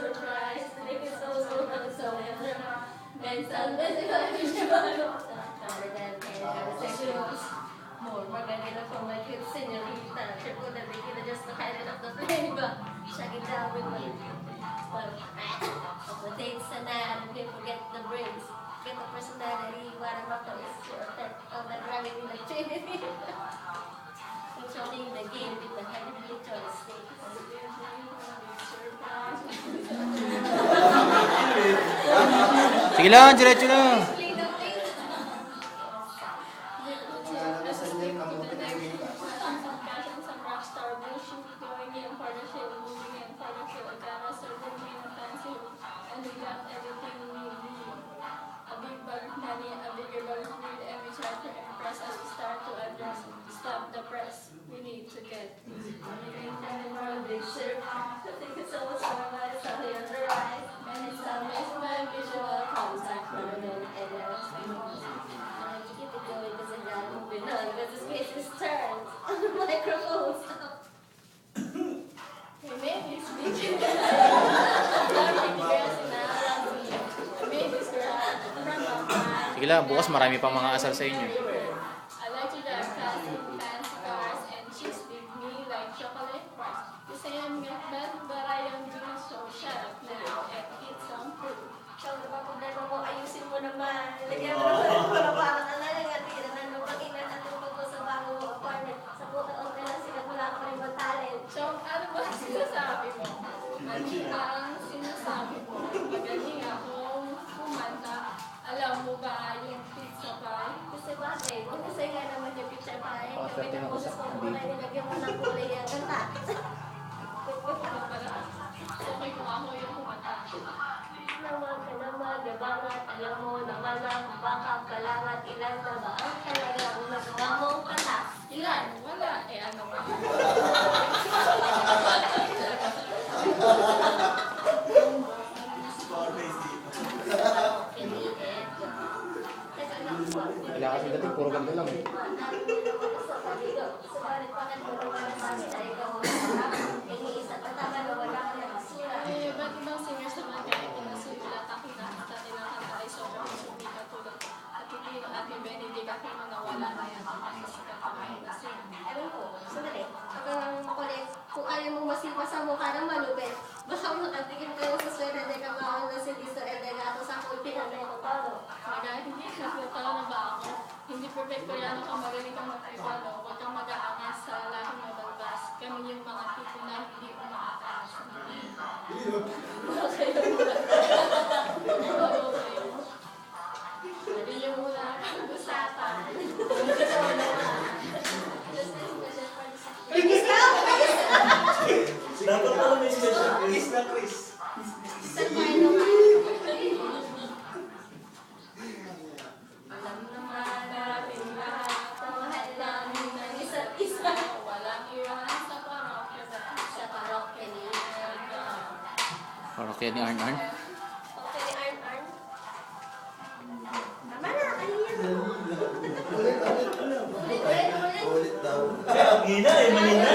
surprise. Make it so and some visual sections. More maganda from my cute senorita. Triple the beginning just the highlight of the flavor. Shag it down with my the dates and that, and don't forget the brains. Get the personality, what I'm up to is your effect of the gravity like Trinity. Controlling the game with the heavy joystick. Sige lang, diretso lang. Stop the press. We need to get and it's always my visual contact keep it going because I'm not moving on because the space is turned on the microphone. Hey, maybe speaking. Sige lang, bukas marami pang mga asal sa inyo. I like to drive fast in fancy cars and chicks with me like chocolate bars. You say I'm not bad, but I am doing so. Shut up now and eat some food. Siya, diba problema mo, ayusin mo naman. Nilagyan mo naman para parang nalangatira na nung pag-inan at tungkol ko sa bago mo apartment. Sa puta o na lang sila, wala ko rin mga talent. So, ano ba sinasabi mo? Ano ang sinasabi mo? Magaling akong kumanta. Alam mo ba yung pizza pie? Kasi bakit? Kasi nga naman yung pizza pie. Kapit ang boses ko kung na nilagyan mo ng kulay ang kanta. Okay kung ako yung kumanta. Naman ka naman, gabangat. Alam mo naman ang baka kalangat. Ilan na ba ang talagang nagawa mong kanta? Ilan? Wala. Eh ano ba? Wala kasi dating, puro ganda lang eh. Ba't ibang singers naman kahit pinasulat ang kinakita nilang kanta ay sobrang subi katulad at hindi yung ating Benedict Aquino na wala na yan ang sikat na mahinasin. Ewan ko, sandali. Pagkang makulit, kung ayaw mong masipa sa mukha ng malupit, baka makatigil kayo sa swerte na kamahal na si Listo Eldegato sa kulpi na may kupalo. Kaya hindi nagkataon na ba ako? Hindi perfecto yan kung magaling kang magpipalo. Huwag kang mag-aangas sa lahing mabalbas. Kami yung mga tipo na hindi umaakas. Okay. Hindi yung muna pag-usapan. Dapat pala may special Chris na Chris. Sa paano nga? Alam naman natin lahat na mahal namin ng isa't isa. Walang iwan sa parokya ni Arn. Parokya ni Arn. Okay, Arn. Tama na, kanina. Ulit daw. Ang hina eh, malina.